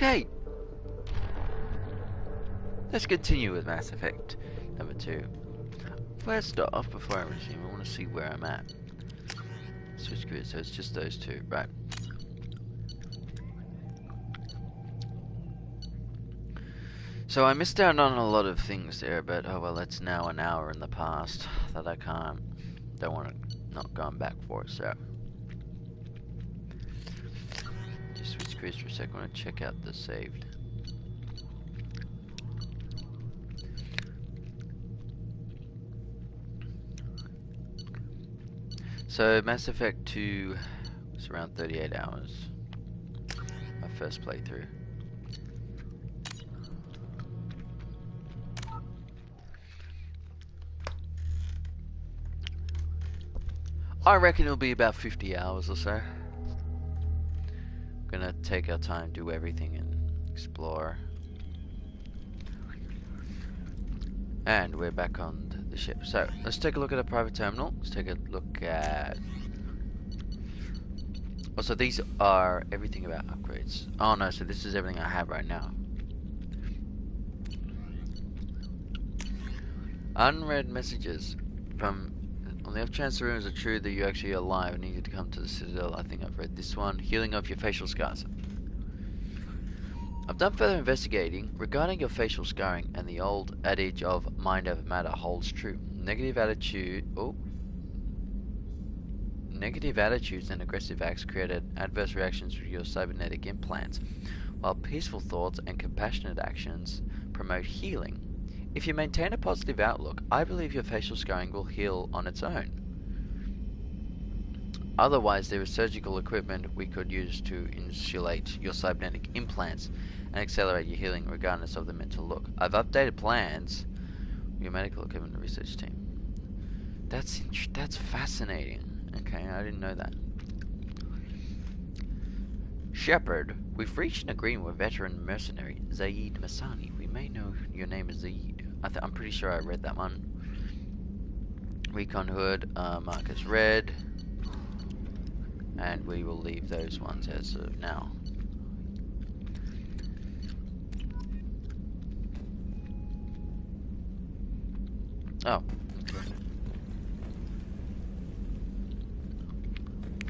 Okay, let's continue with Mass Effect number 2. First off, before I resume, I want to see where I'm at. Switch gears, so it's just those two, right? So I missed out on a lot of things there, but oh well, it's now an hour in the past that I don't want to, not going back for, so. Just switch gears for a second, I want to check out the saved. So Mass Effect 2 was around 38 hours, my first playthrough. I reckon it'll be about 50 hours or so. Gonna take our time, do everything and explore. And we're back on the ship. So, let's take a look at a private terminal. Let's take a look at... Oh, so these are everything about upgrades. Oh no, so this is everything I have right now. Unread messages from... On the off chance the rumors are true that you're actually alive and need to come to the Citadel. I think I've read this one. Healing of your facial scars. I've done further investigating regarding your facial scarring, and the old adage of mind over matter holds true. Negative attitudes and aggressive acts created adverse reactions with your cybernetic implants, while peaceful thoughts and compassionate actions promote healing. If you maintain a positive outlook, I believe your facial scarring will heal on its own. Otherwise, there is surgical equipment we could use to insulate your cybernetic implants and accelerate your healing regardless of the mental look. I've updated plans with your medical equipment research team. That's fascinating. Okay, I didn't know that. Shepard, we've reached an agreement with veteran mercenary Zaid Masani. We may know your name is Zaid. I'm pretty sure I read that one. Recon Hood, Marcus Red. And we will leave those ones as of now. Oh, okay.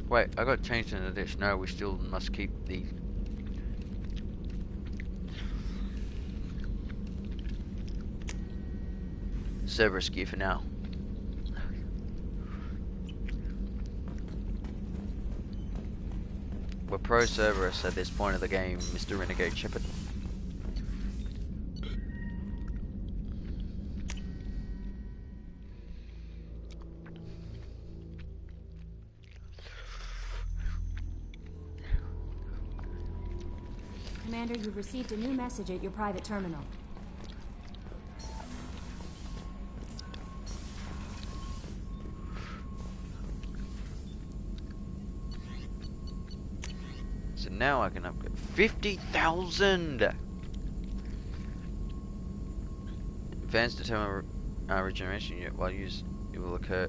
Wait, I got changed into this. No, we still must keep the... Cerberus gear for now. We're pro Cerberus at this point of the game, Mr. Renegade Shepard. Commander, you've received a new message at your private terminal. So now I can upgrade 50,000! Advanced determine regeneration unit while used it will occur.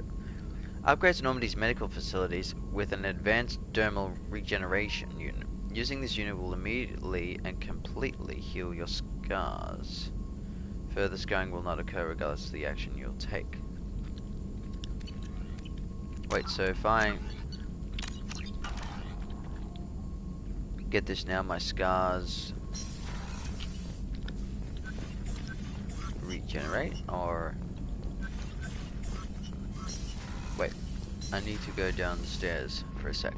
Upgrades Normandy's medical facilities with an advanced dermal regeneration unit. Using this unit will immediately and completely heal your scars. Further scarring will not occur regardless of the action you'll take. Wait, so if I get this now, my scars regenerate, or... Wait, I need to go down the stairs for a sec.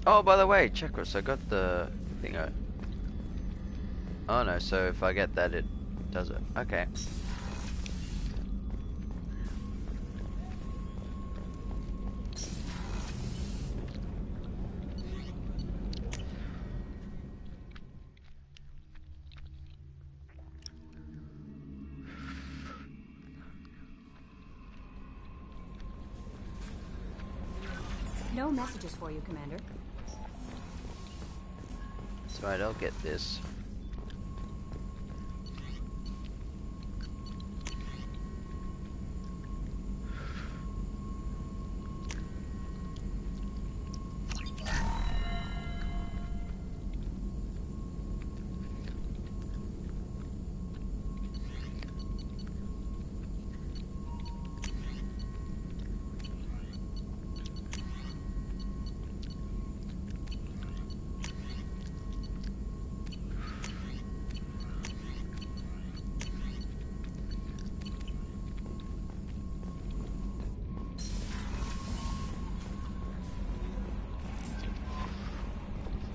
Oh, by the way, check this. I got the thing. Oh no, so if I get that, it does it. Okay. No messages for you, Commander. So I'll get this.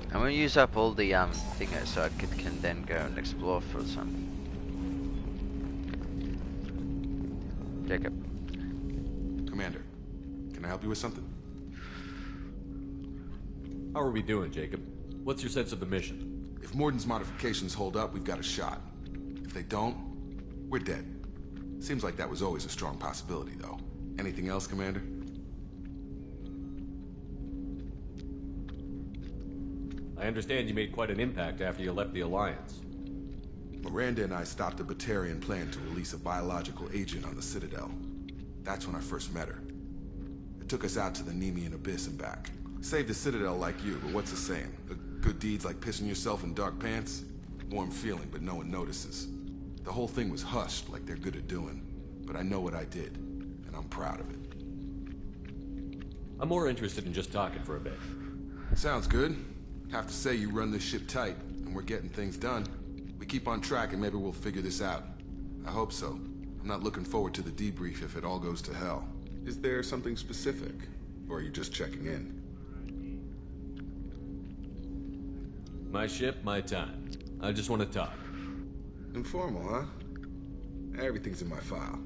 I'm gonna use up all the thingers so I can then go and explore for some. Jacob. Commander, can I help you with something? How are we doing, Jacob? What's your sense of the mission? If Morden's modifications hold up, we've got a shot. If they don't, we're dead. Seems like that was always a strong possibility, though. Anything else, Commander? I understand you made quite an impact after you left the Alliance. Miranda and I stopped a batarian plan to release a biological agent on the Citadel. That's when I first met her. It took us out to the Nemean Abyss and back. Saved the Citadel like you, but what's the saying? Good deeds like pissing yourself in dark pants? Warm feeling, but no one notices. The whole thing was hushed like they're good at doing. But I know what I did, and I'm proud of it. I'm more interested in just talking for a bit. Sounds good. Have to say you run this ship tight, and we're getting things done. We keep on track and maybe we'll figure this out. I hope so. I'm not looking forward to the debrief if it all goes to hell. Is there something specific? Or are you just checking in? My ship, my time. I just want to talk. Informal, huh? Everything's in my file.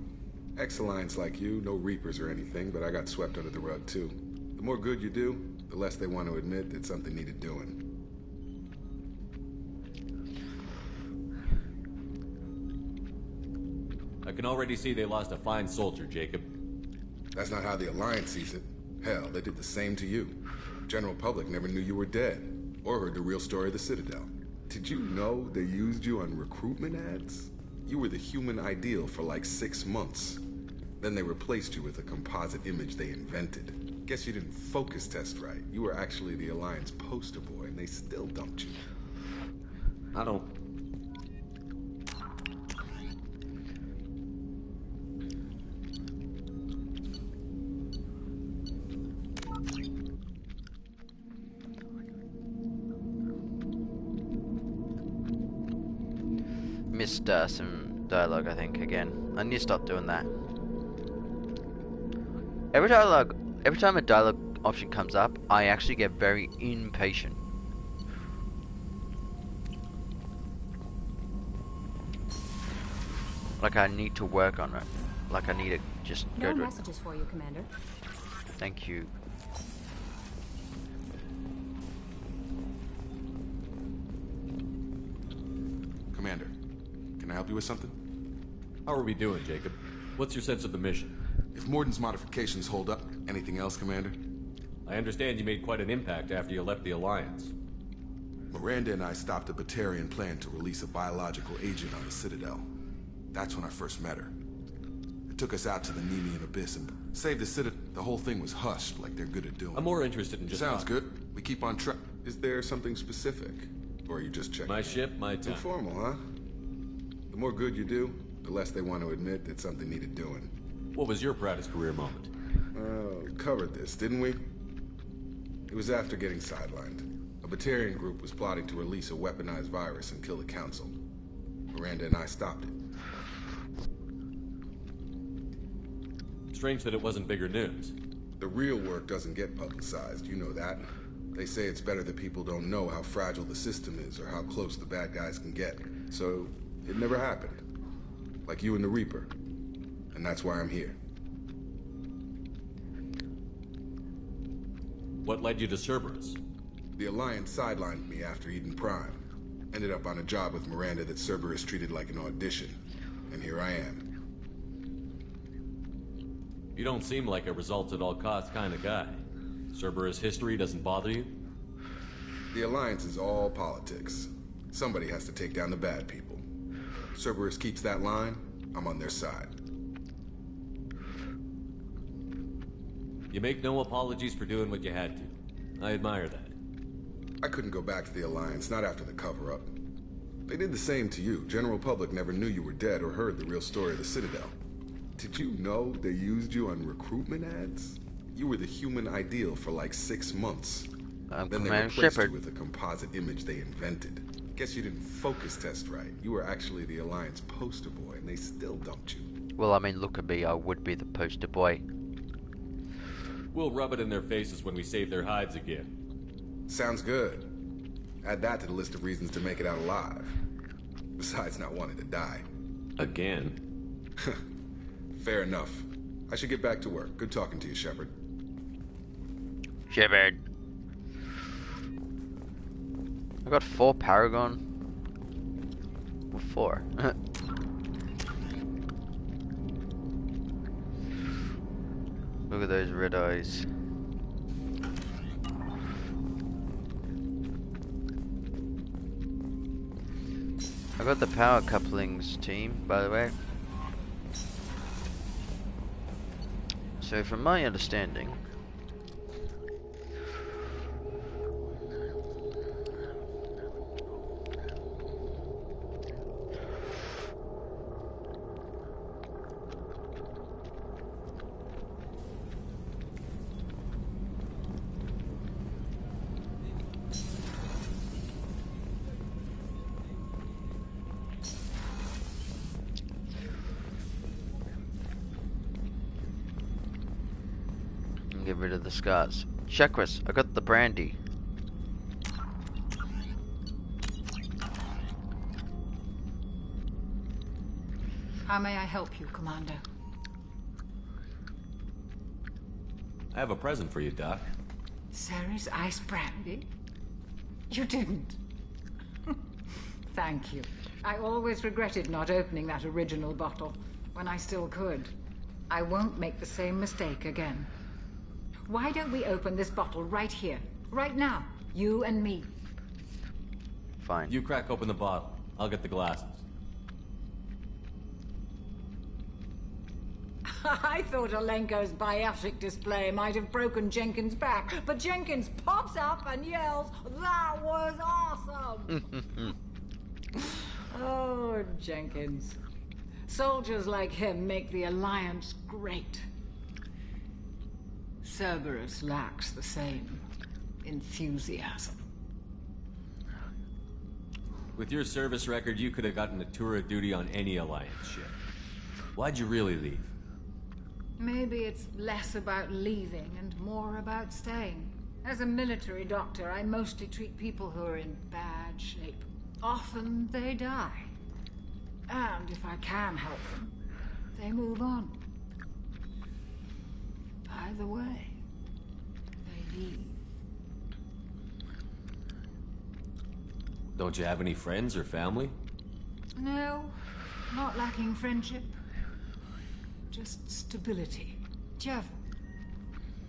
Ex-Alliance like you, no Reapers or anything, but I got swept under the rug too. The more good you do, the less they want to admit that something needed doing. I can already see they lost a fine soldier, Jacob. That's not how the Alliance sees it. Hell, they did the same to you. General public never knew you were dead, or heard the real story of the Citadel. Did you know they used you on recruitment ads? You were the human ideal for like 6 months. Then they replaced you with a composite image they invented. Guess you didn't focus test right. You were actually the Alliance poster boy, and they still dumped you. I don't... Missed some dialogue, I think, again. I need to stop doing that. Every time a dialogue option comes up, I actually get very impatient. Like I need to work on it. Like I need to just go No to it. messages for you, Commander. Thank you. Commander, can I help you with something? How are we doing, Jacob? What's your sense of the mission? If Morden's modifications hold up, anything else, Commander? I understand you made quite an impact after you left the Alliance. Miranda and I stopped a batarian plan to release a biological agent on the Citadel. That's when I first met her. It took us out to the Nemean Abyss and saved the Citadel. The whole thing was hushed like they're good at doing. I'm more interested in just Sounds talking. good. We keep on track. Is there something specific? Or are you just checking? My ship, my time. Informal, huh? The more good you do, the less they want to admit that something needed doing. What was your proudest career moment? Covered this, didn't we? It was after getting sidelined. A batarian group was plotting to release a weaponized virus and kill the Council. Miranda and I stopped it. Strange that it wasn't bigger news. The real work doesn't get publicized, you know that. They say it's better that people don't know how fragile the system is or how close the bad guys can get. So, it never happened. Like you and the Reaper. And that's why I'm here. What led you to Cerberus? The Alliance sidelined me after Eden Prime. Ended up on a job with Miranda that Cerberus treated like an audition. And here I am. You don't seem like a results-at-all-costs kind of guy. Cerberus history doesn't bother you? The Alliance is all politics. Somebody has to take down the bad people. Cerberus keeps that line, I'm on their side. You make no apologies for doing what you had to. I admire that. I couldn't go back to the Alliance, not after the cover-up. They did the same to you. General public never knew you were dead or heard the real story of the Citadel. Did you know they used you on recruitment ads? You were the human ideal for like 6 months. I'm Then they Commander replaced Shepard. you with a composite image they invented. Guess you didn't focus test right. You were actually the Alliance poster boy, and they still dumped you. Well, I mean, look at me. I would be the poster boy. We'll rub it in their faces when we save their hides again. Sounds good. Add that to the list of reasons to make it out alive. Besides not wanting to die. Again? Fair enough. I should get back to work. Good talking to you, Shepard. Shepard. I got 4 Paragon. Or 4. Look at those red eyes. I got the power couplings team, by the way. So from my understanding, get rid of the scars. Chakras, I got the brandy. How may I help you, Commander? I have a present for you, Doc. Sarah's ice brandy? You didn't. Thank you. I always regretted not opening that original bottle when I still could. I won't make the same mistake again. Why don't we open this bottle right here, right now? You and me. Fine. You crack open the bottle. I'll get the glasses. I thought Alenko's biotic display might have broken Jenkins' back, but Jenkins pops up and yells, "That was awesome!" Oh, Jenkins. Soldiers like him make the Alliance great. Cerberus lacks the same enthusiasm. With your service record, you could have gotten a tour of duty on any Alliance ship. Why'd you really leave? Maybe it's less about leaving and more about staying. As a military doctor, I mostly treat people who are in bad shape. Often they die. And if I can help them, they move on. By the way, they leave. Don't you have any friends or family? No, not lacking friendship. Just stability.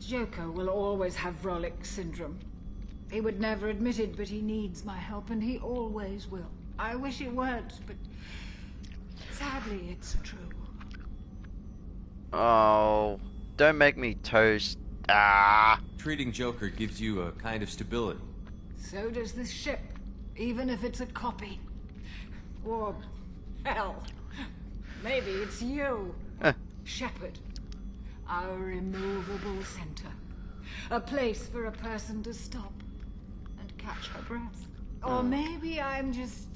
Joko will always have Vrolic syndrome. He would never admit it, but he needs my help, and he always will. I wish it weren't, but sadly it's true. Oh, don't make me toast. Ah. Treating Joker gives you a kind of stability. So does this ship, even if it's a copy. Or, hell, maybe it's you. Shepard, our immovable center. A place for a person to stop and catch her breath. Or maybe I'm just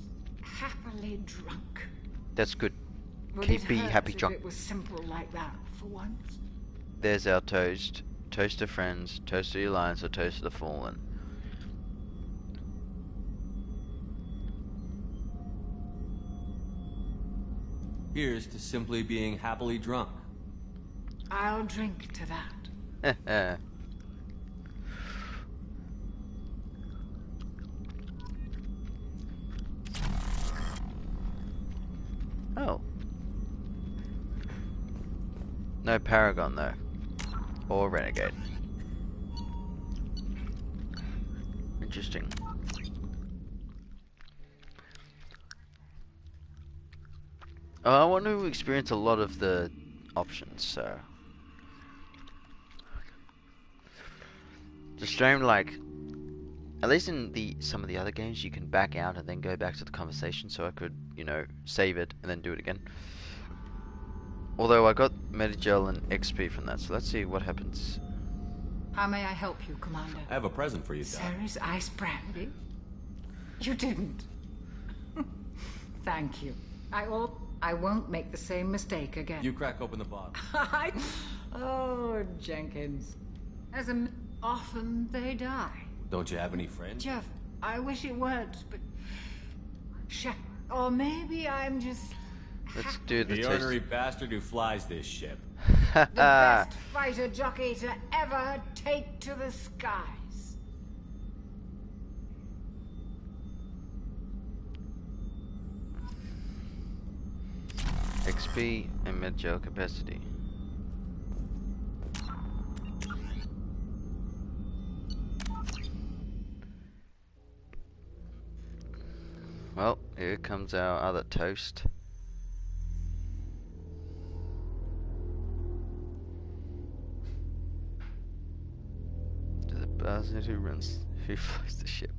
happily drunk. That's good. Would Keep it be hurt happy if drunk. it was simple like that for once? There's our toast. Toast to friends, toast to the Alliance, or toast to the Fallen. Here's to simply being happily drunk. I'll drink to that. Oh. No Paragon though. Or Renegade. Interesting. I want to experience a lot of the options, so the stream, like, at least in some of the other games, you can back out and then go back to the conversation, so I could, you know, save it and then do it again. Although I got Medigel and XP from that, so let's see what happens. How may I help you, Commander? I have a present for you, Doc. Sarah's ice brandy? You didn't. Thank you. I won't make the same mistake again. You crack open the bottle. Oh, Jenkins. Often they die. Don't you have any friends? Jeff, I wish it weren't, but... Shepard. Or maybe I'm just... Let's do the The ornery bastard who flies this ship. the best fighter jockey to ever take to the skies. XP and Medigel capacity. Well, here comes our other toast. To the bastard who flies the ship.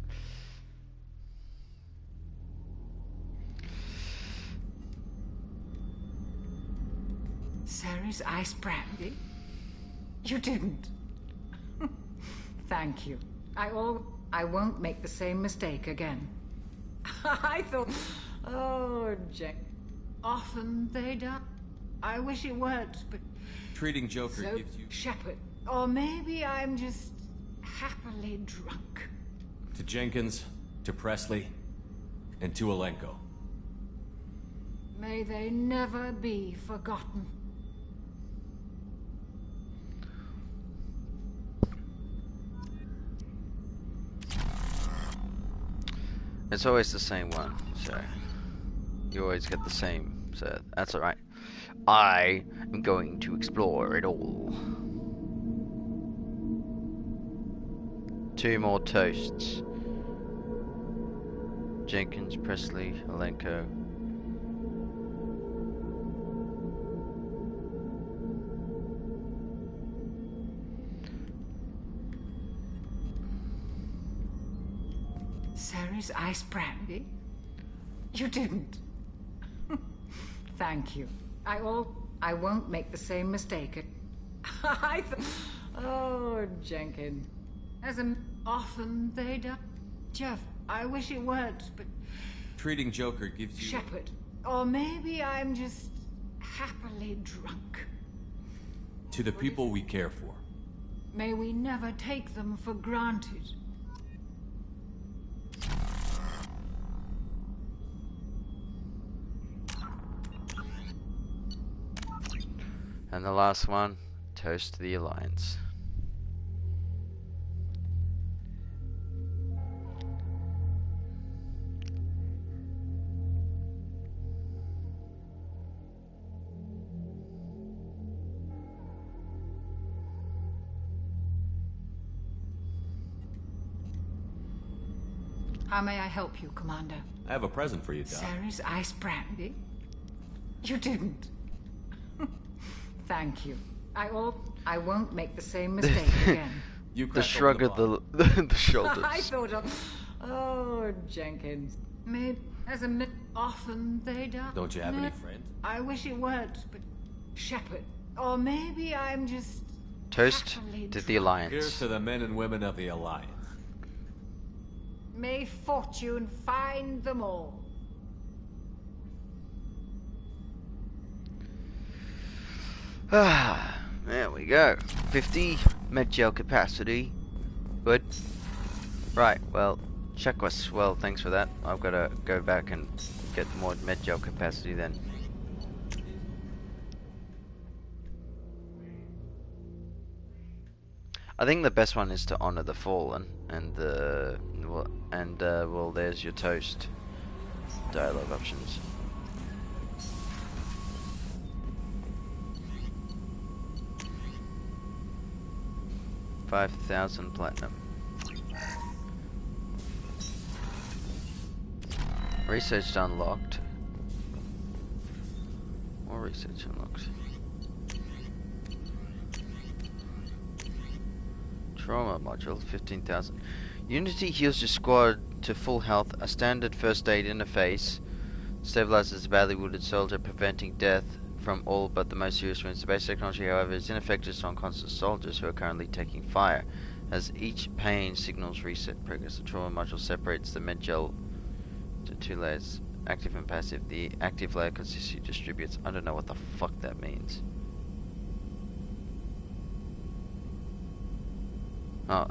Sarah's ice brandy? You didn't. Thank you. I won't make the same mistake again. I thought... Oh, Jack. Often they die. I wish it weren't, but... Treating Joker So, gives you... Shepard. Or maybe I'm just... happily drunk. To Jenkins, to Presley, and to Alenko. May they never be forgotten. It's always the same one, so you always get the same, so that's alright. I am going to explore it all. 2 more toasts. Jenkins, Presley, Alenko. Sarah's ice brandy? You didn't. Thank you. I won't make the same mistake. Oh, Jenkins. Often they die. Jeff, I wish it weren't, but... Treating Joker gives you... Shepard. Or maybe I'm just... happily drunk. To the people we care for. May we never take them for granted. And the last one, toast to the Alliance. How may I help you, Commander? I have a present for you, Doc. Sarah's ice brandy? You didn't. Thank you. I won't make the same mistake again. You The crack shrug open of the bottle. the shoulders. I thought of... Oh, Jenkins. Maybe often they die. Don't you have any friends? I wish it weren't, but... Shepard. Or maybe I'm just... Toast happily to the drunk. Here's Alliance. to the men and women of the Alliance. May fortune find them all. Ah, there we go. 50 med gel capacity. Good. Right, well, checklist. Well, thanks for that. I've got to go back and get more med gel capacity then. I think the best one is to honor the fallen, and well, there's your toast. Dialogue options. $5,000 platinum. Research unlocked. More research unlocked. Trauma module, 15,000. Unity heals your squad to full health. A standard first aid interface stabilizes a badly wounded soldier, preventing death from all but the most serious wounds. The base technology, however, is ineffective on constant soldiers who are currently taking fire, as each pain signals reset progress. The trauma module separates the med gel to 2 layers, active and passive. The active layer consistently distributes. I don't know what the fuck that means. Oh,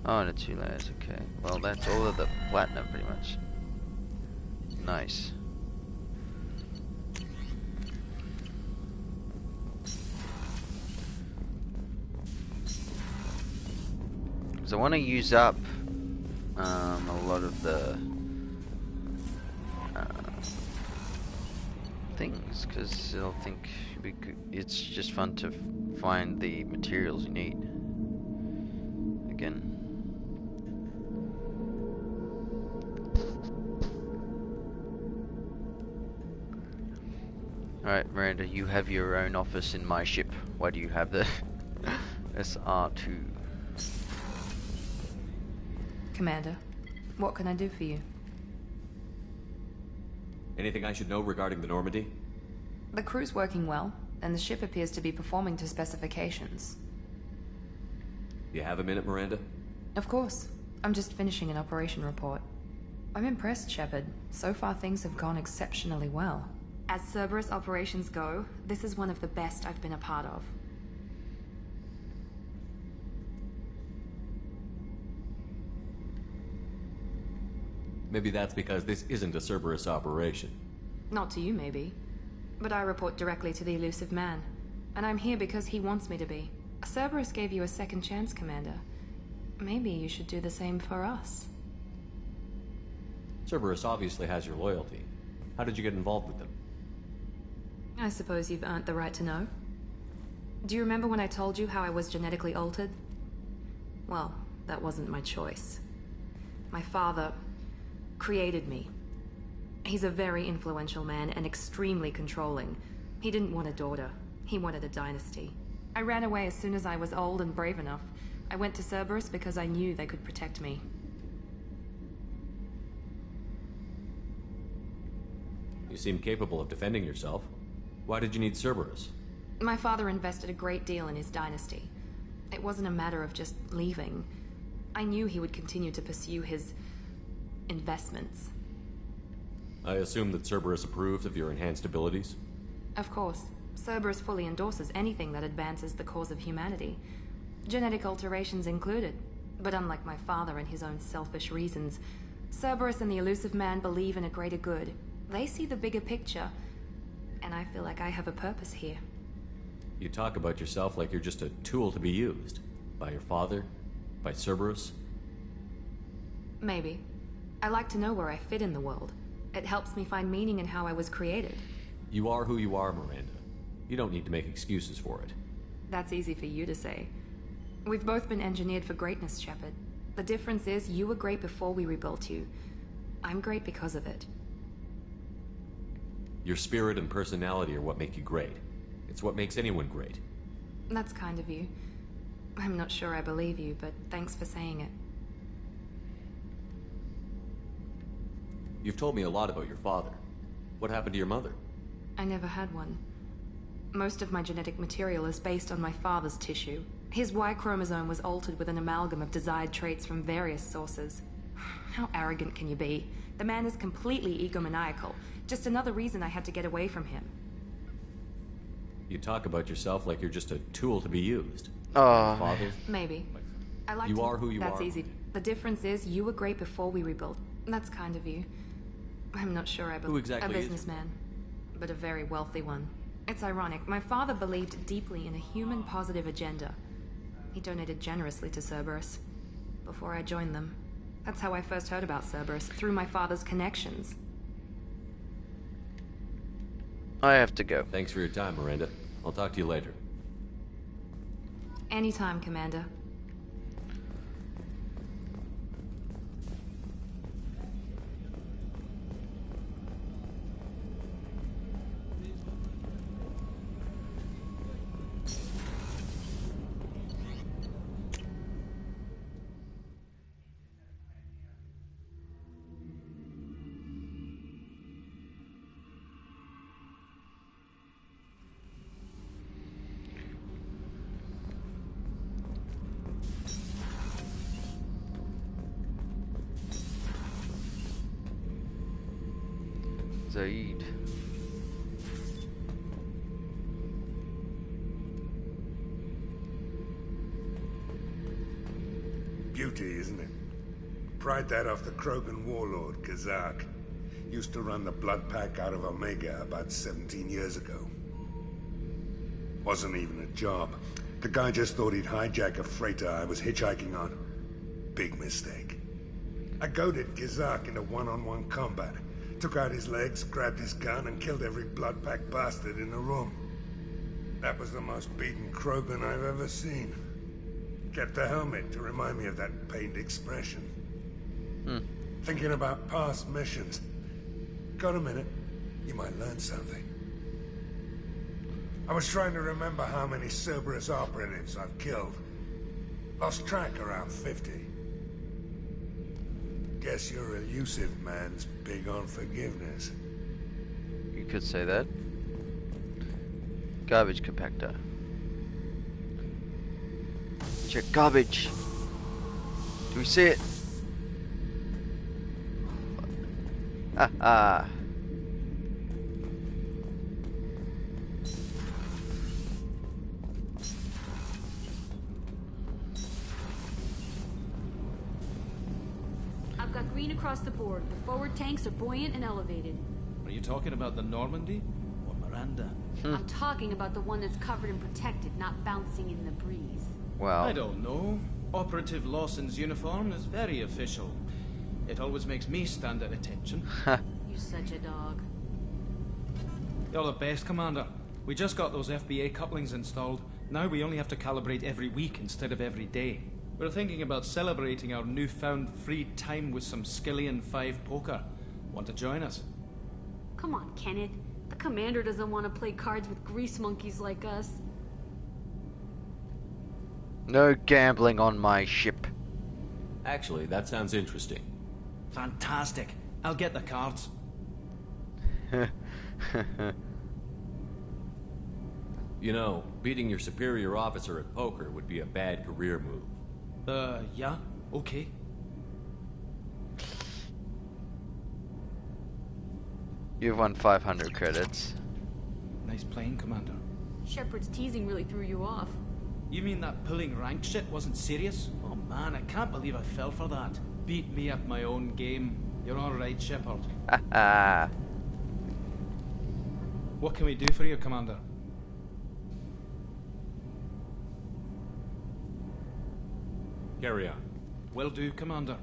and the 2 layers, okay. Well, that's all of the platinum, pretty much. Nice. So I want to use up a lot of the things, because I think it's just fun to find the materials you need. Again. Alright, Miranda, you have your own office in my ship. Why do you have the SR2? Commander, what can I do for you? Anything I should know regarding the Normandy? The crew's working well, and the ship appears to be performing to specifications. You have a minute, Miranda? Of course. I'm just finishing an operation report. I'm impressed, Shepard. So far things have gone exceptionally well. As Cerberus operations go, this is one of the best I've been a part of. Maybe that's because this isn't a Cerberus operation. Not to you, maybe. But I report directly to the elusive man. And I'm here because he wants me to be. Cerberus gave you a second chance, Commander. Maybe you should do the same for us. Cerberus obviously has your loyalty. How did you get involved with them? I suppose you've earned the right to know. Do you remember when I told you how I was genetically altered? Well, that wasn't my choice. My father created me. He's a very influential man and extremely controlling. He didn't want a daughter. He wanted a dynasty. I ran away as soon as I was old and brave enough. I went to Cerberus because I knew they could protect me. You seem capable of defending yourself. Why did you need Cerberus? My father invested a great deal in his dynasty. It wasn't a matter of just leaving. I knew he would continue to pursue his investments. I assume that Cerberus approved of your enhanced abilities? Of course. Cerberus fully endorses anything that advances the cause of humanity. Genetic alterations included. But unlike my father and his own selfish reasons, Cerberus and the elusive man believe in a greater good. They see the bigger picture, and I feel like I have a purpose here. You talk about yourself like you're just a tool to be used. By your father? By Cerberus? Maybe. I like to know where I fit in the world. It helps me find meaning in how I was created. You are who you are, Miranda. You don't need to make excuses for it. That's easy for you to say. We've both been engineered for greatness, Shepard. The difference is you were great before we rebuilt you. I'm great because of it. Your spirit and personality are what make you great. It's what makes anyone great. That's kind of you. I'm not sure I believe you, but thanks for saying it. You've told me a lot about your father. What happened to your mother? I never had one. Most of my genetic material is based on my father's tissue. His Y chromosome was altered with an amalgam of desired traits from various sources. How arrogant can you be? The man is completely egomaniacal. Just another reason I had to get away from him. You talk about yourself like you're just a tool to be used. Oh. Father? Maybe. I like You to... are who you That's are. easy. The difference is you were great before we rebuilt. That's kind of you. I'm not sure I believe... Who exactly A is he? businessman. But a very wealthy one. It's ironic. My father believed deeply in a human-positive agenda. He donated generously to Cerberus. Before I joined them. That's how I first heard about Cerberus, through my father's connections. I have to go. Thanks for your time, Miranda. I'll talk to you later. Anytime, Commander. Zaid. Beauty, isn't it? Pried that off the Krogan warlord, Kazak. Used to run the blood pack out of Omega about 17 years ago. Wasn't even a job. The guy just thought he'd hijack a freighter I was hitchhiking on. Big mistake. I goaded Kazak into one-on-one combat. Took out his legs, grabbed his gun, and killed every blood pack bastard in the room. That was the most beaten Krogan I've ever seen. Kept the helmet to remind me of that pained expression. Thinking about past missions. Got a minute? You might learn something. I was trying to remember how many Cerberus operatives I've killed. Lost track around 50. Guess your elusive man's big on forgiveness. You could say that. Garbage compactor. Check garbage. Do we see it? Ah. I've got green across the board. The forward tanks are buoyant and elevated. Are you talking about the Normandy or Miranda? I'm talking about the one that's covered and protected, not bouncing in the breeze. Well, I don't know. Operative Lawson's uniform is very official. It always makes me stand at attention. You're such a dog. You're the best, Commander. We just got those FBA couplings installed. Now we only have to calibrate every week instead of every day. We're thinking about celebrating our newfound free time with some Skillian 5 poker. Want to join us? Come on, Kenneth. The commander doesn't want to play cards with grease monkeys like us. no gambling on my ship. Actually, that sounds interesting. Fantastic. I'll get the cards. You know, beating your superior officer at poker would be a bad career move. Yeah? Okay. You've won 500 credits. Nice playing, Commander. Shepard's teasing really threw you off. You mean that pulling rank shit wasn't serious? Oh man, I can't believe I fell for that. Beat me at my own game. You're alright, Shepard. What can we do for you, Commander? Carry on. Will do, Commander.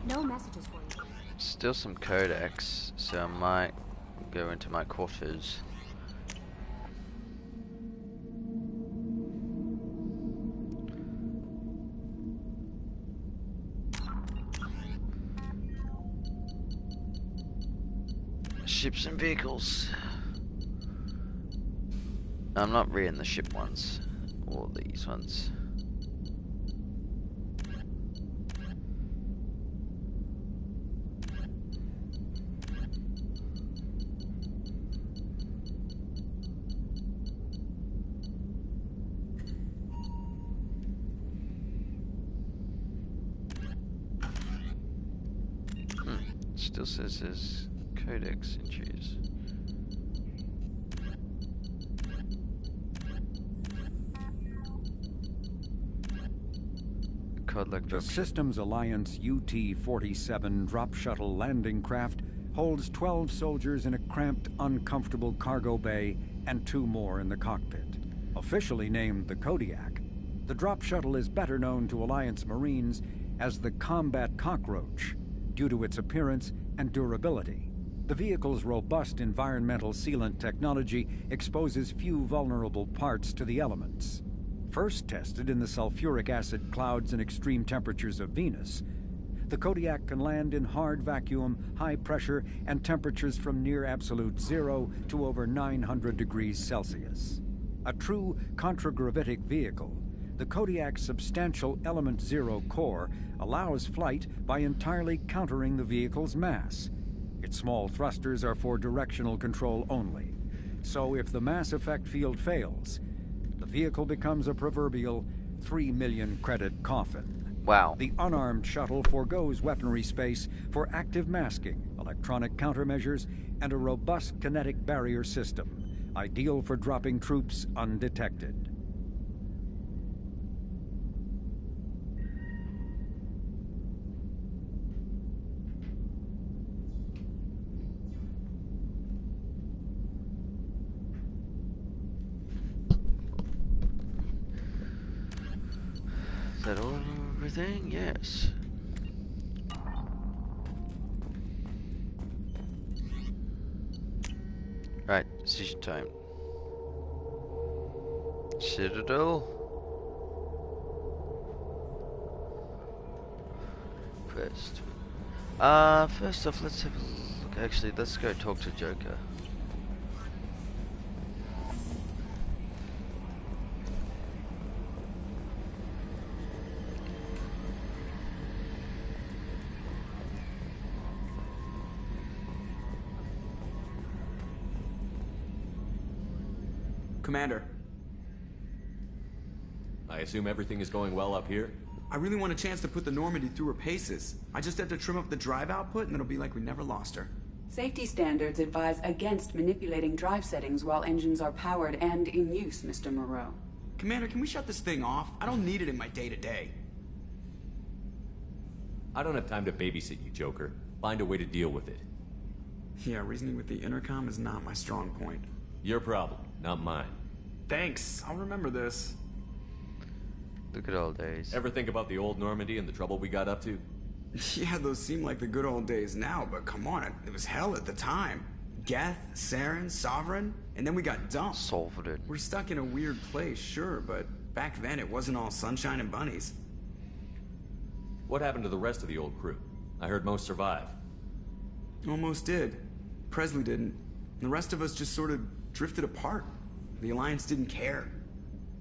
No messages for you. Still some codex, so I might go into my quarters. Ships and vehicles. I'm not reading the ship ones, or these ones. Still says there's codex entries. The Systems Alliance UT-47 drop shuttle landing craft holds 12 soldiers in a cramped, uncomfortable cargo bay and 2 more in the cockpit. Officially named the Kodiak, the drop shuttle is better known to Alliance Marines as the combat cockroach due to its appearance and durability. The vehicle's robust environmental sealant technology exposes few vulnerable parts to the elements. First tested in the sulfuric acid clouds and extreme temperatures of Venus, the Kodiak can land in hard vacuum, high pressure, and temperatures from near absolute zero to over 900 degrees Celsius. A true contragravitic vehicle, the Kodiak's substantial Element Zero core allows flight by entirely countering the vehicle's mass. Its small thrusters are for directional control only. So if the mass effect field fails, the vehicle becomes a proverbial 3 million credit coffin. Wow. The unarmed shuttle forgoes weaponry space for active masking, electronic countermeasures, and a robust kinetic barrier system, ideal for dropping troops undetected. Is that all? Everything? Yes. Right, decision time. Citadel. First. First off, let's have a look. Actually, let's go talk to Joker. Commander. I assume everything is going well up here? I really want a chance to put the Normandy through her paces. I just have to trim up the drive output and it'll be like we never lost her. Safety standards advise against manipulating drive settings while engines are powered and in use, Mr. Moreau. Commander, can we shut this thing off? I don't need it in my day-to-day. I don't have time to babysit you, Joker. Find a way to deal with it. Yeah, reasoning with the intercom is not my strong point. Your problem, not mine. Thanks, I'll remember this. The good old days. Ever think about the old Normandy and the trouble we got up to? Yeah, those seem like the good old days now, but come on, it was hell at the time. Geth, Saren, Sovereign, and then we got dumped. Sovereign. We're stuck in a weird place, sure, but back then it wasn't all sunshine and bunnies. What happened to the rest of the old crew? I heard most survived. Almost did. Presley didn't. The rest of us just sort of drifted apart. The Alliance didn't care.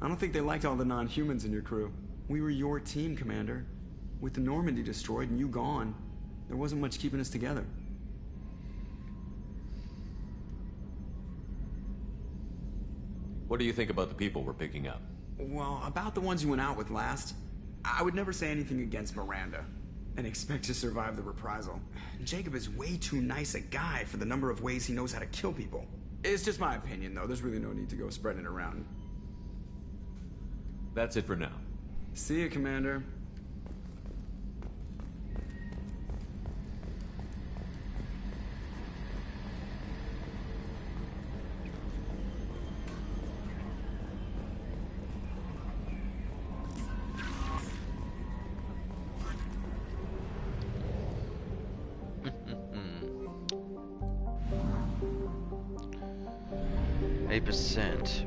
I don't think they liked all the non-humans in your crew. We were your team, Commander. With the Normandy destroyed and you gone, there wasn't much keeping us together. What do you think about the people we're picking up? Well, about the ones you went out with last, I would never say anything against Miranda and expect to survive the reprisal. Jacob is way too nice a guy for the number of ways he knows how to kill people. It's just my opinion, though. There's really no need to go spreading it around. That's it for now. See you, Commander. %.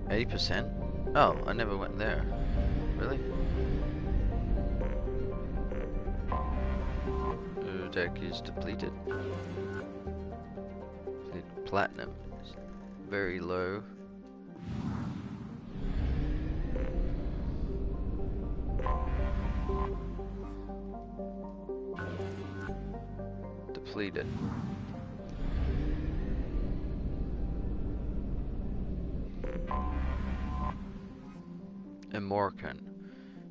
80%? Oh, I never went there. Really? Deck is depleted. Platinum is very low. Depleted. And Morkan.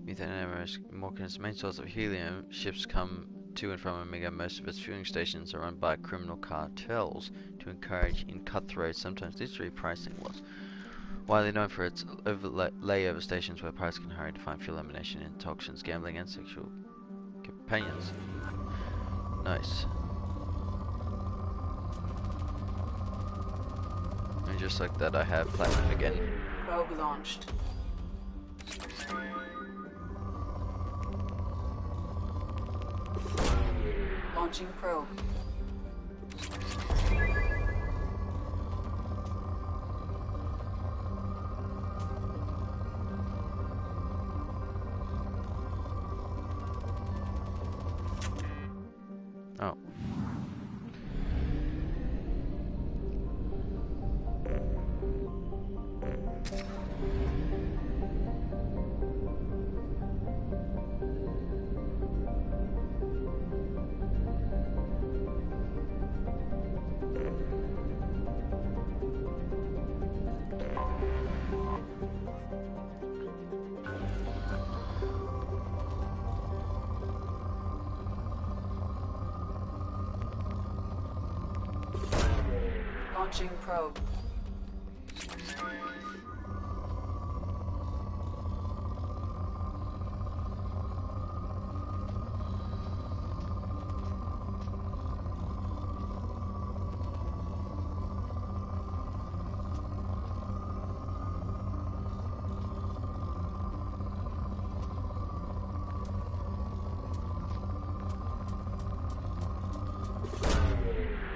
Morkan is the main source of helium. Ships come to and from Omega. Most of its fueling stations are run by criminal cartels to encourage in cutthroat, sometimes literary pricing wars. Widely known for its layover stations where pirates can hurry to find fuel elimination in toxins, gambling, and sexual companions. Nice. And just like that, I have platinum again. Probe launched. Launching probe. Oh. Launching probe.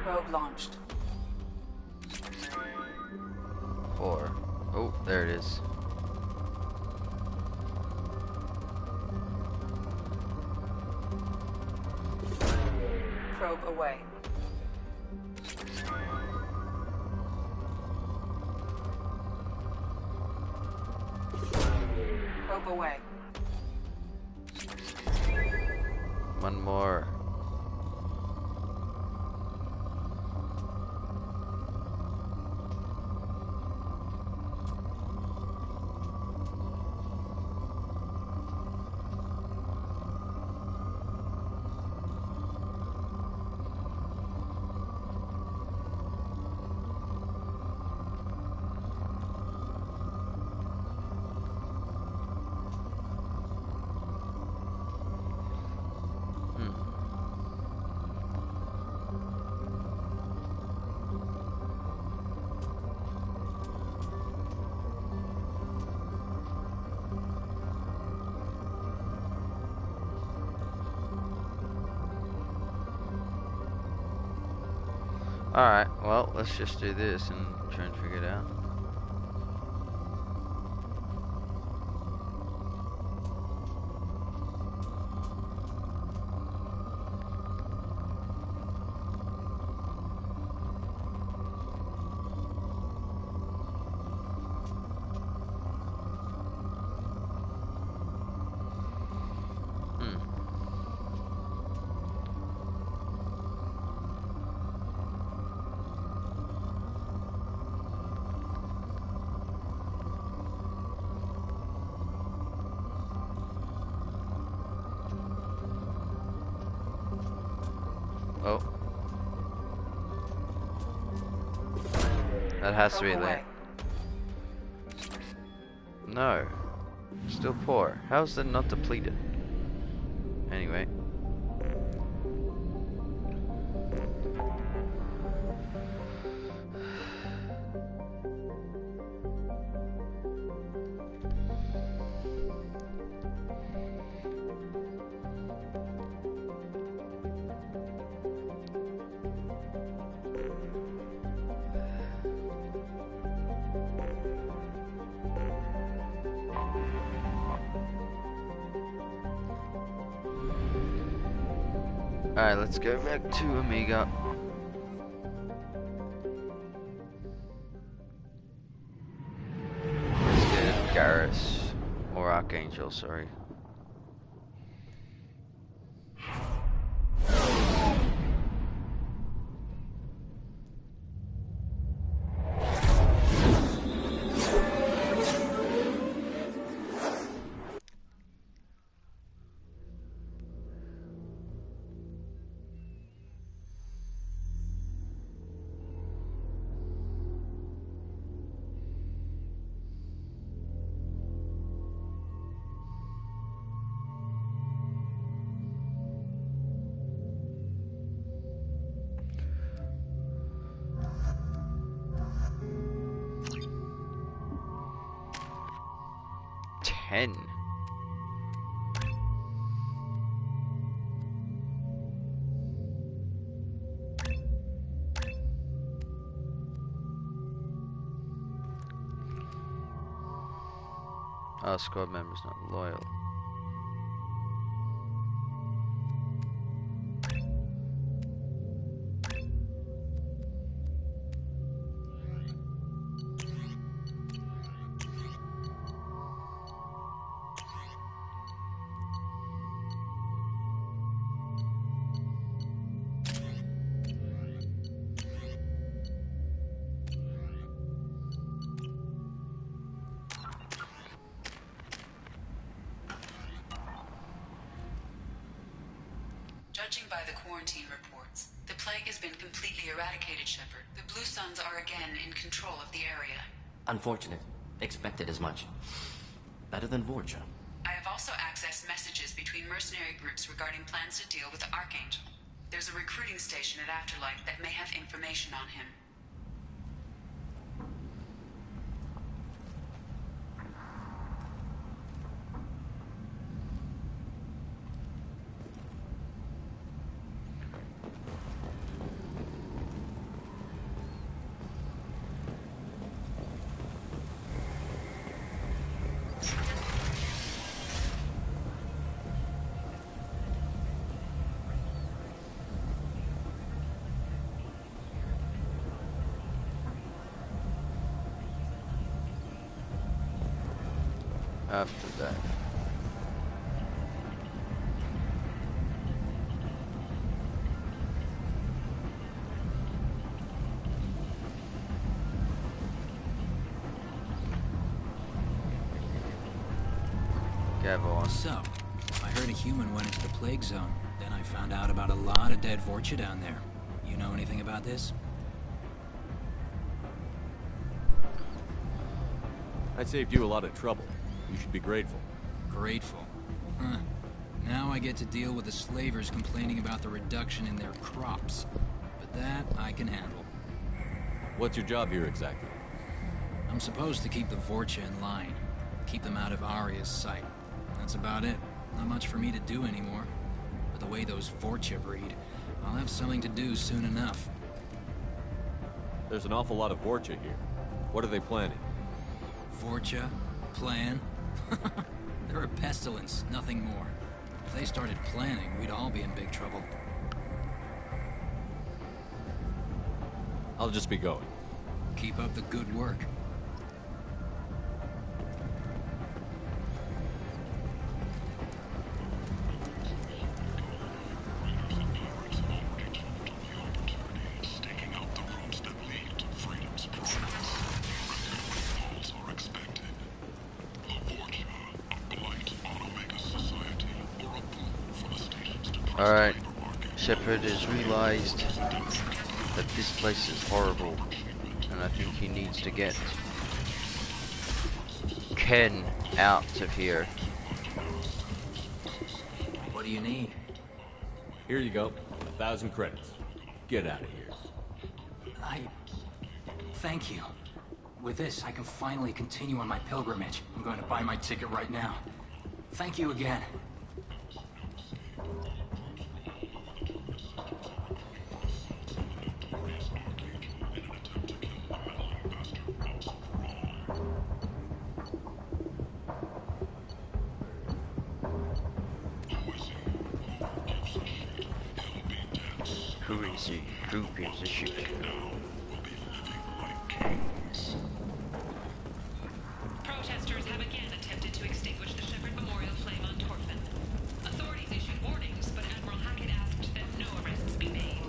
Probe launched. 4. Oh, there it is. Probe away. Probe away. One more. Alright, well, let's just do this and try and figure it out. Oh. That has to be late. No. Still poor. How's that not depleted? Anyway. Alright, let's go back to Omega. Let's get Garrus. Or Archangel, sorry. Our squad member's not loyal. Judging by the quarantine reports, the plague has been completely eradicated, Shepard. The Blue Suns are again in control of the area. Unfortunate. Expected as much. Better than Vorcha. I have also accessed messages between mercenary groups regarding plans to deal with the Archangel. There's a recruiting station at Afterlight that may have information on him. After that. Gavon. So, I heard a human went into the plague zone. Then I found out about a lot of dead Vorcha down there. You know anything about this? I saved you a lot of trouble. You should be grateful. Grateful? Huh. Now I get to deal with the slavers complaining about the reduction in their crops. But that I can handle. What's your job here exactly? I'm supposed to keep the Vorcha in line. Keep them out of Arya's sight. That's about it. Not much for me to do anymore. But the way those Vorcha breed, I'll have something to do soon enough. There's an awful lot of Vorcha here. What are they planning? Vorcha? Plan? They're a pestilence, nothing more. If they started planning, we'd all be in big trouble. I'll just be going. Keep up the good work. Alright, Shepard has realized that this place is horrible, and I think he needs to get Ken out of here. What do you need? Here you go. 1,000 credits. Get out of here. Thank you. With this, I can finally continue on my pilgrimage. I'm going to buy my ticket right now. Thank you again. Who is he? Who gives a shit? Protesters have again attempted to extinguish the Shepard Memorial flame on Torfin. Authorities issued warnings, but Admiral Hackett asked that no arrests be made.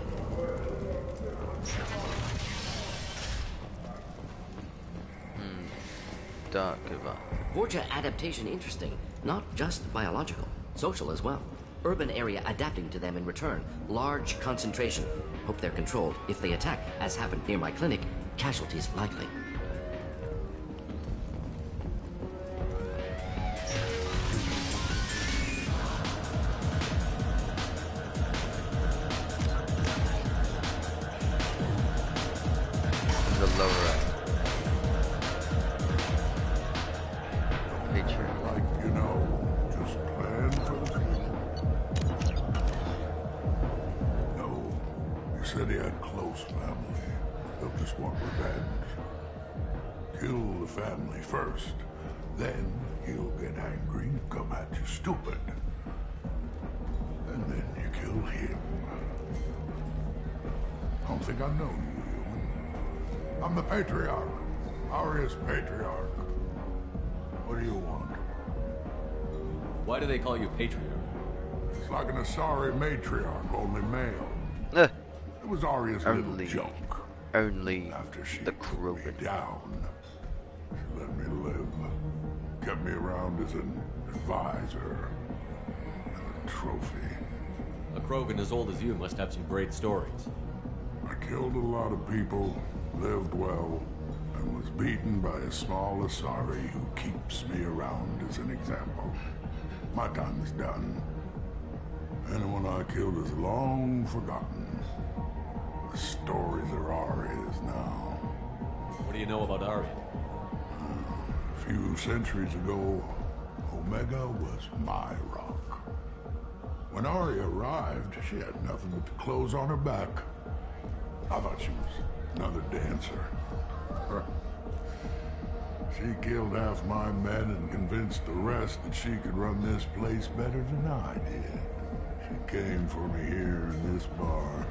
Dark about. Vorcha adaptation interesting. Not just biological. Social as well. Urban area adapting to them in return. Large concentration. Hope they're controlled. If they attack, as happened near my clinic, casualties likely. The lower right. Picture. Like, you know, just plan for the future. No, you said he had close family. They'll just want revenge. Kill the family first, Then he'll get angry and come at you stupid. And then you kill him. I don't think I know you, human. I'm the Patriarch. Aria's Patriarch. What do you want? Why do they call you Patriarch? It's like an Asari matriarch, only male. It was Aria's little joke. Only after she the put me down, she let me live. Kept me around as an advisor and a trophy. A Krogan as old as you must have some great stories. I killed a lot of people, lived well, and was beaten by a small Asari who keeps me around as an example. My time is done. Anyone I killed is long forgotten. The stories are Aria's now. What do you know about Aria? A few centuries ago, Omega was my rock. When Aria arrived, she had nothing but the clothes on her back. I thought she was another dancer. She killed half my men and convinced the rest that she could run this place better than I did. She came for me here in this bar.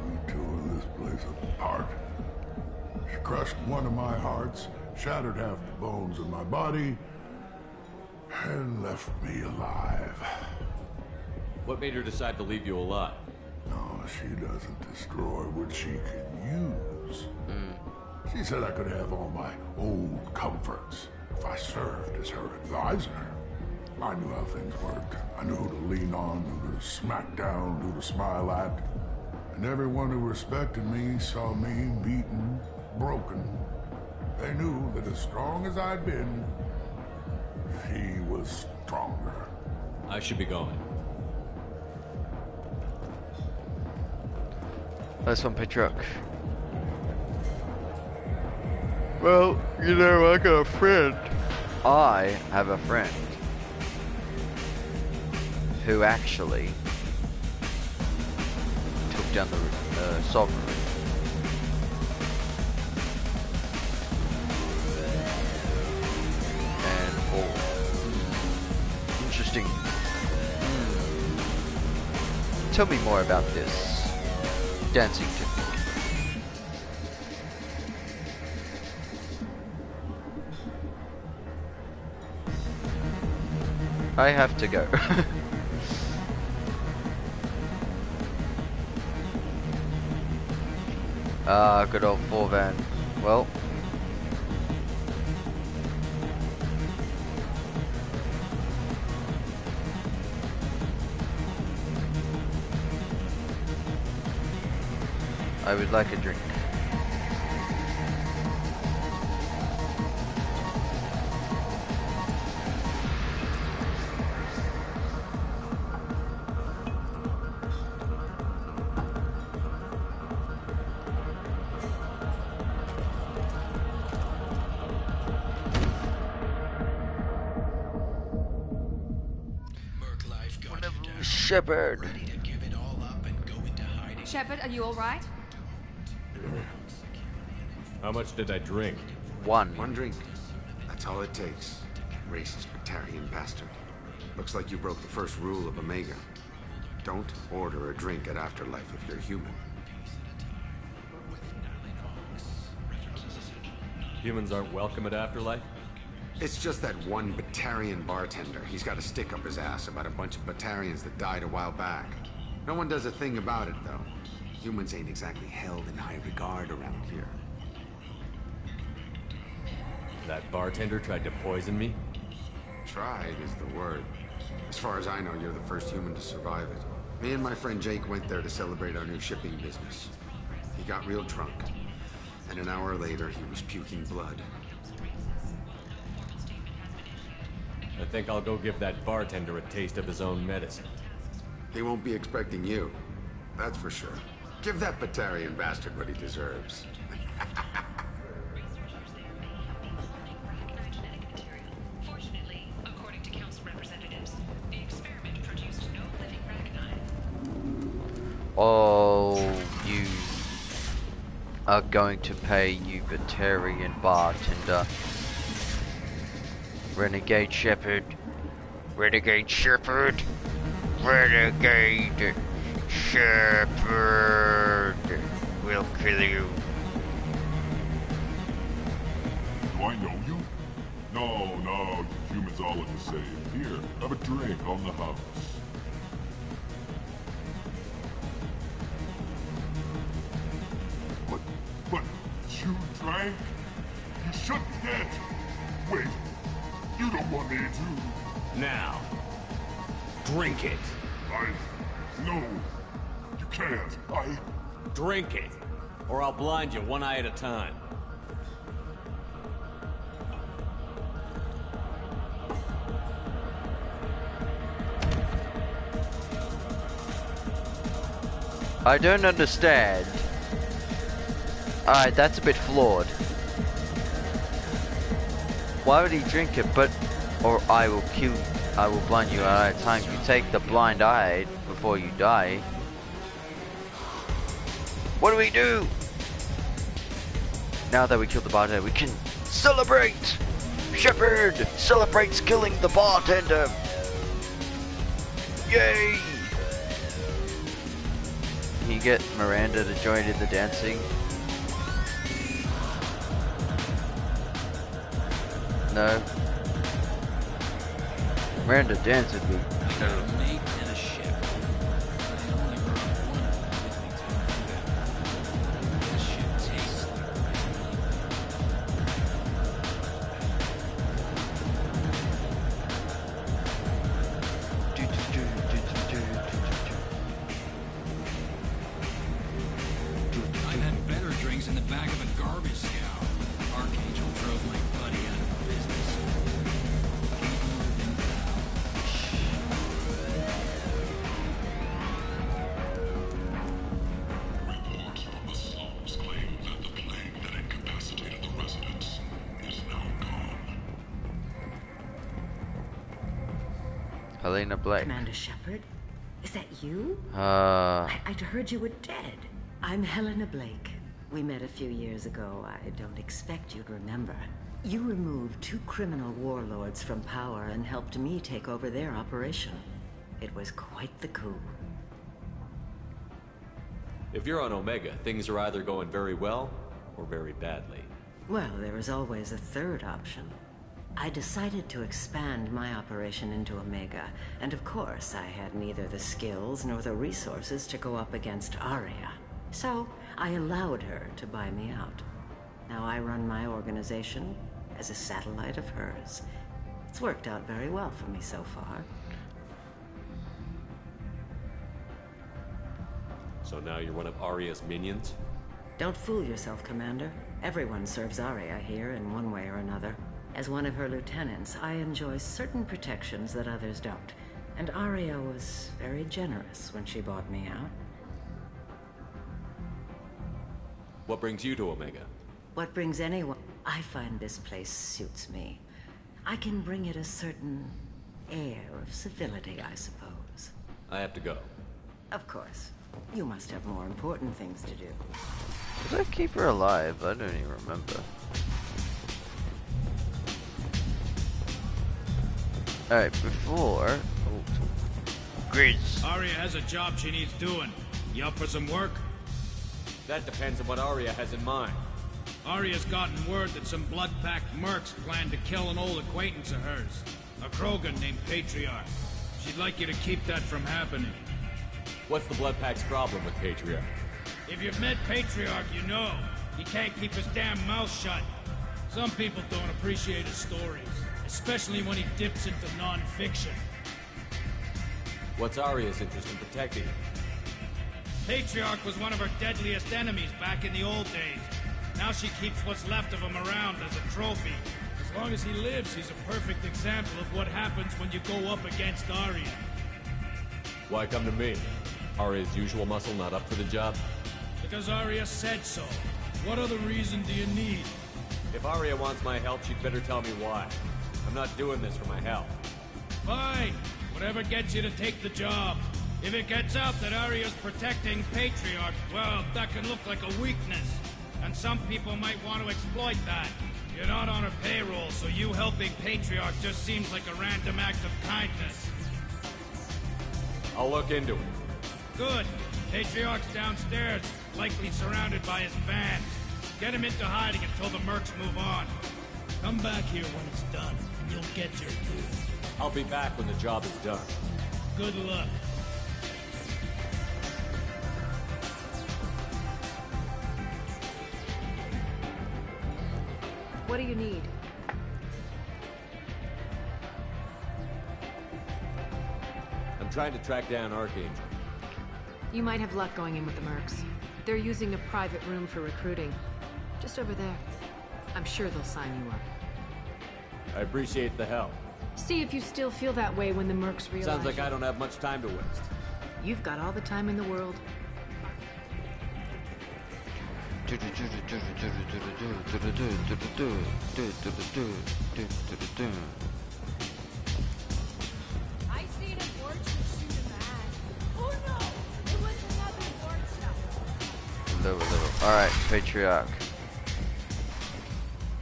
We tore this place apart. She crushed one of my hearts, shattered half the bones in my body, and left me alive. What made her decide to leave you alive? No, she doesn't destroy what she could use. She said I could have all my old comforts if I served as her advisor. I knew how things worked. I knew who to lean on, who to smack down, who to smile at. And everyone who respected me saw me beaten, broken. They knew that as strong as I'd been, she was stronger. I should be going. Nice one, Patriarch. Well, you know, I got a friend. I have a friend who actually took down the Sovereign. And interesting. Tell me more about this dancing technique. I have to go. Good old 4-van. Well. I would like a drink. Shepard. Shepard, are you alright? How much did I drink? One drink. That's all it takes. Racist batarian bastard. Looks like you broke the first rule of Omega. Don't order a drink at Afterlife if you're human. Humans aren't welcome at Afterlife? It's just that one batarian bartender. He's got a stick up his ass about a bunch of batarians that died a while back. No one does a thing about it, though. Humans ain't exactly held in high regard around here. That bartender tried to poison me? Tried is the word. As far as I know, you're the first human to survive it. Me and my friend Jake went there to celebrate our new shipping business. He got real drunk, and an hour later he was puking blood. I think I'll go give that bartender a taste of his own medicine. He won't be expecting you. That's for sure. Give that Batarian bastard what he deserves. Fortunately, according to council representatives, the experiment produced no living Rachni. Oh, you are going to pay, you Batarian bartender. Renegade Shepard. Renegade Shepard. Renegade Shepard. We'll kill you. Do I know you? No, you humans all look the same. Here, have a drink on the house. But you drank? You shouldn't get. Wait, you don't want me to. Now, drink it. No, you can't. Drink it, or I'll blind you one eye at a time. I don't understand. Alright, that's a bit flawed. Why would he drink it? Or I will blind you at a time. You take the blind eye before you die. What do we do? Now that we killed the bartender, we can celebrate! Shepard celebrates killing the bartender! Yay! Can you get Miranda to join in the dancing? No. Miranda, dance with me. I got a mate and a ship. I only brought one. This shit tastes I've had better drinks in the back of a garbage scow. Archangel drove my buddy out of business. Reports from the slums claim that the plague that incapacitated the residents is now gone. Helena Blake. Commander Shepard? Is that you? I'd heard you were dead. I'm Helena Blake. We met a few years ago. I don't expect you to remember. You removed 2 criminal warlords from power and helped me take over their operation. It was quite the coup. If you're on Omega, things are either going very well or very badly. Well, there is always a third option. I decided to expand my operation into Omega, and of course I had neither the skills nor the resources to go up against Aria. So, I allowed her to buy me out. Now I run my organization as a satellite of hers. It's worked out very well for me so far. So now you're one of Aria's minions? Don't fool yourself, Commander. Everyone serves Aria here in one way or another. As one of her lieutenants, I enjoy certain protections that others don't. And Aria was very generous when she bought me out. What brings you to Omega? What brings anyone? I find this place suits me. I can bring it a certain air of civility, I suppose. I have to go. Of course. You must have more important things to do. Did I keep her alive? I don't even remember. Alright, before... Oh. Grizz. Aria has a job she needs doing. You up for some work? That depends on what Aria has in mind. Aria's gotten word that some blood-packed mercs plan to kill an old acquaintance of hers. A Krogan named Patriarch. She'd like you to keep that from happening. What's the Blood Pack's problem with Patriarch? If you've met Patriarch, you know. He can't keep his damn mouth shut. Some people don't appreciate his stories, especially when he dips into non-fiction. What's Aria's interest in protecting him? Patriarch was one of her deadliest enemies back in the old days. Now she keeps what's left of him around as a trophy. As long as he lives, he's a perfect example of what happens when you go up against Aria. Why come to me? Aria's usual muscle not up for the job? Because Aria said so. What other reason do you need? If Aria wants my help, she'd better tell me why. I'm not doing this for my help. Fine. Whatever gets you to take the job. If it gets out that Aria's protecting Patriarch, well, that can look like a weakness. And some people might want to exploit that. You're not on a payroll, so you helping Patriarch just seems like a random act of kindness. I'll look into it. Good. Patriarch's downstairs, likely surrounded by his fans. Get him into hiding until the mercs move on. Come back here when it's done, and you'll get your due. I'll be back when the job is done. Good luck. What do you need? I'm trying to track down Archangel. You might have luck going in with the mercs. They're using a private room for recruiting. Just over there. I'm sure they'll sign you up. I appreciate the help. See if you still feel that way when the mercs realize. Sounds like I don't have much time to waste. You've got all the time in the world. I seen a Vorcha shoot a man. Oh no! It was another Vorcha. Alright, Patriarch.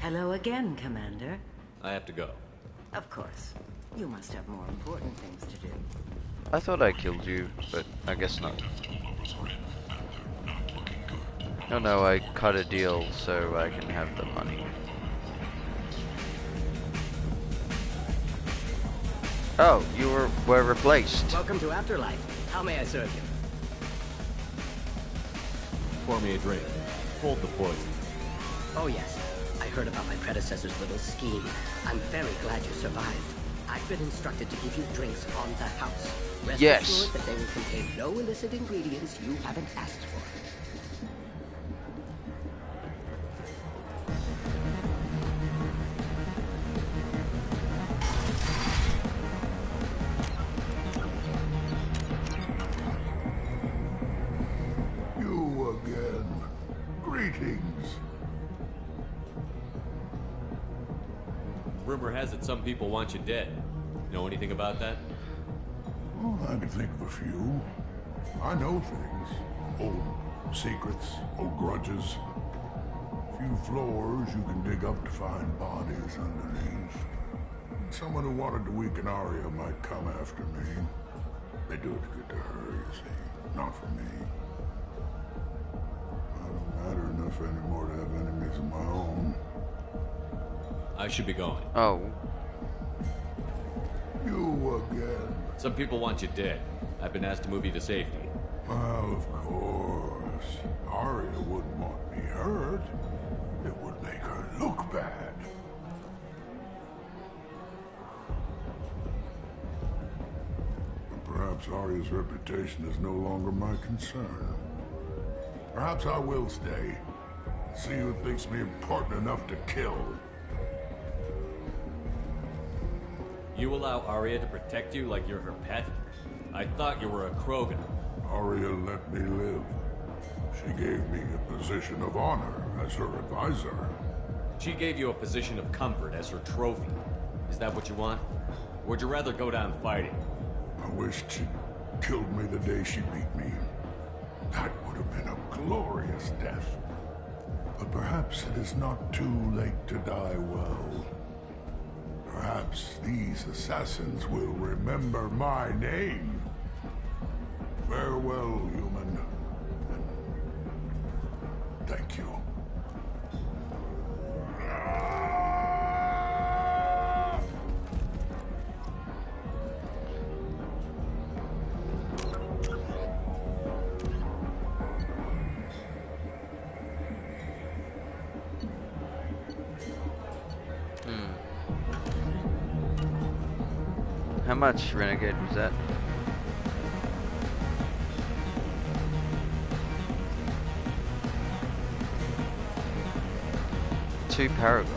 Hello again, Commander. I have to go. Of course. You must have more important things to do. I thought I killed you, but I guess not. Oh no, I cut a deal so I can have the money. Oh, you were replaced. Welcome to Afterlife. How may I serve you? Pour me a drink. Hold the poison. Oh yes, I heard about my predecessor's little scheme. I'm very glad you survived. I've been instructed to give you drinks on the house. Rest assured that they will contain no illicit ingredients you haven't asked for. You again. Greetings. Rumor has it some people want you dead. Know anything about that? Oh, I can think of a few. I know things. Old secrets, old grudges. Few floors you can dig up to find bodies underneath. Someone who wanted to weaken Arya might come after me. They do it to get to her, you see. Not for me. I don't matter enough anymore to have enemies of my own. I should be going. Oh. You again. Some people want you dead. I've been asked to move you to safety. Well, of course. Arya wouldn't want me hurt. It would make her look bad. But perhaps Arya's reputation is no longer my concern. Perhaps I will stay. See who thinks me important enough to kill. You allow Arya to protect you like you're her pet? I thought you were a Krogan. Arya let me live. She gave me a position of honor as her advisor. She gave you a position of comfort as her trophy. Is that what you want? Or would you rather go down fighting? I wished she'd killed me the day she beat me. That would have been a glorious death. But perhaps it is not too late to die well. Perhaps these assassins will remember my name. Farewell, human. Thank you. How much Renegade was that? Two Paragon.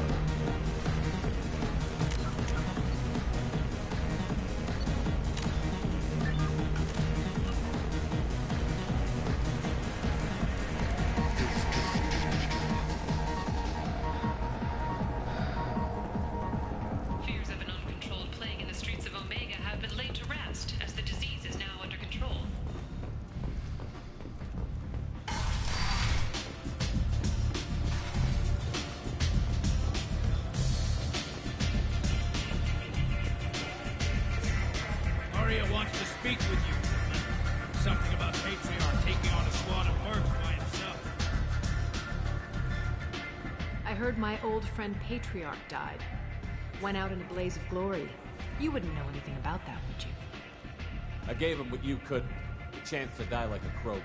Fears of an uncontrolled plague in the streets of Omega have been laid to rest, as the disease is now under control. speak with you. Something about Patriarch taking on a squad of mercs by himself. I heard my old friend Patriarch died. Went out in a blaze of glory. You wouldn't know anything about that, would you? I gave him what you couldn't. The chance to die like a crow.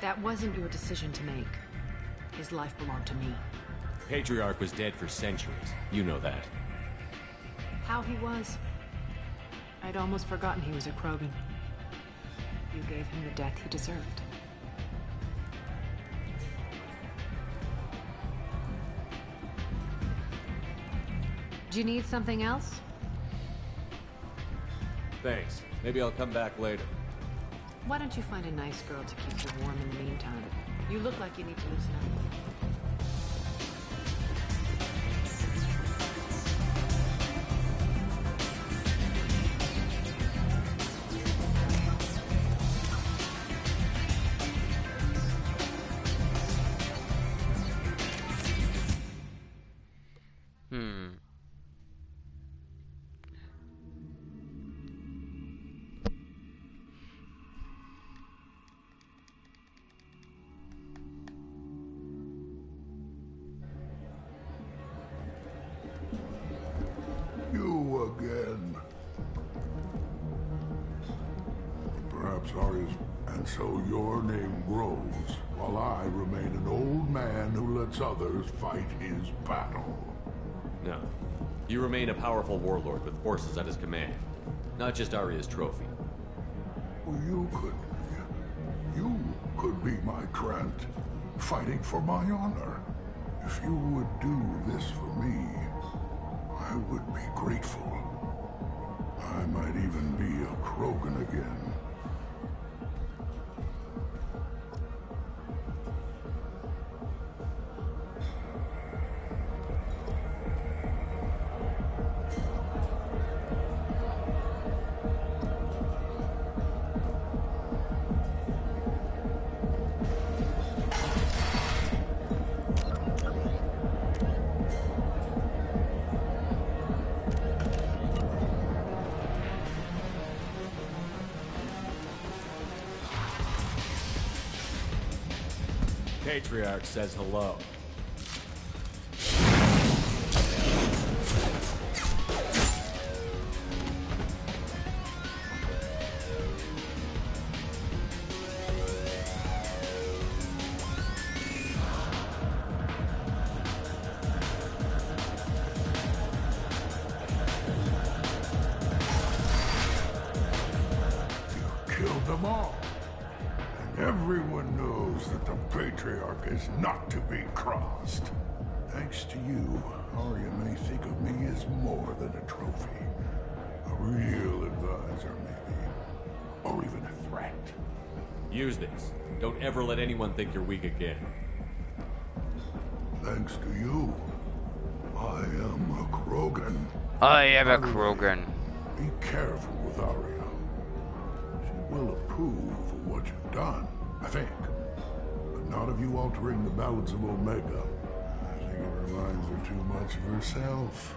That wasn't your decision to make. His life belonged to me. Patriarch was dead for centuries. You know that. How he was? I'd almost forgotten he was a Krogan. You gave him the death he deserved. Do you need something else? Thanks. Maybe I'll come back later. Why don't you find a nice girl to keep you warm in the meantime? You look like you need to loosen up. You again. Perhaps Arias, and so your name grows, while I remain an old man who lets others fight his battle. No. You remain a powerful warlord with forces at his command. Not just Aria's trophy. Well, you could be my Trent, fighting for my honor. If you would do this for me, I would be grateful. I might even be a Krogan again. Patriarch says hello. Killed them all. And everyone knows that the Patriarch is not to be crossed. Thanks to you, Arya may think of me as more than a trophy. A real advisor, maybe. Or even a threat. Use this. Don't ever let anyone think you're weak again. Thanks to you, I am a Krogan. I am a Krogan. Be careful with Arya. She will approve of what you've done, I think. But not of you altering the balance of Omega. I think it reminds her too much of herself.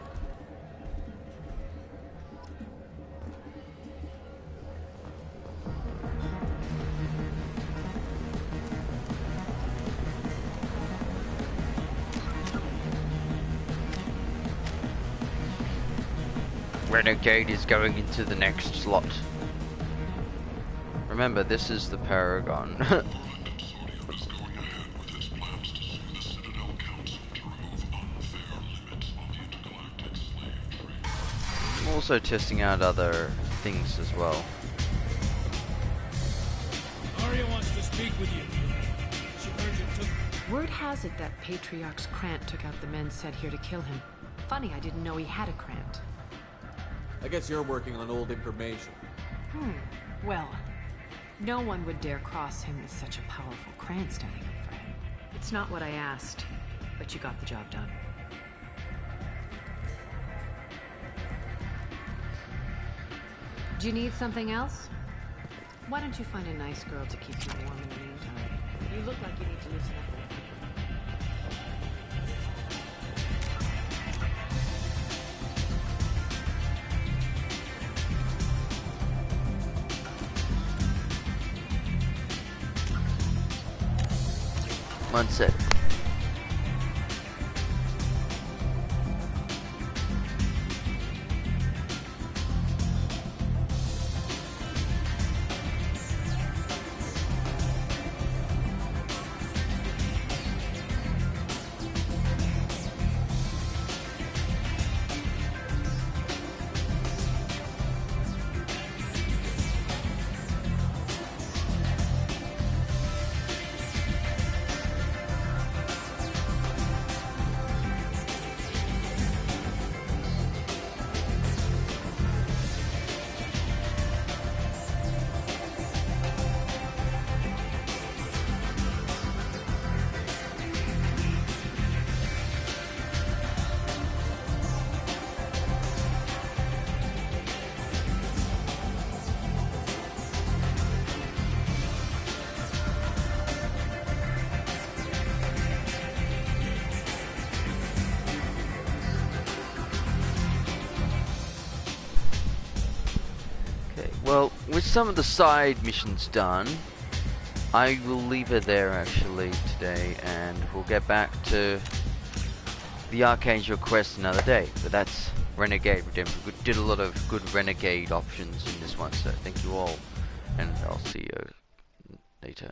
Renegade is going into the next slot. Remember, this is the Paragon. I'm also testing out other things as well. Arya wants to speak with you. She heard you took... Word has it that Patriarch's Krant took out the men sent here to kill him. Funny, I didn't know he had a Krant. I guess you're working on old information. Well, no one would dare cross him with such a powerful Krant standing up for him. It's not what I asked, but you got the job done. Do you need something else? Why don't you find a nice girl to keep you warm in the meantime? You look like you need to loosen up a little. One sec. Well, with some of the side missions done, I will leave it there actually today, and we'll get back to the Archangel quest another day. But that's Renegade Redemption. We did a lot of good Renegade options in this one, so thank you all, and I'll see you later.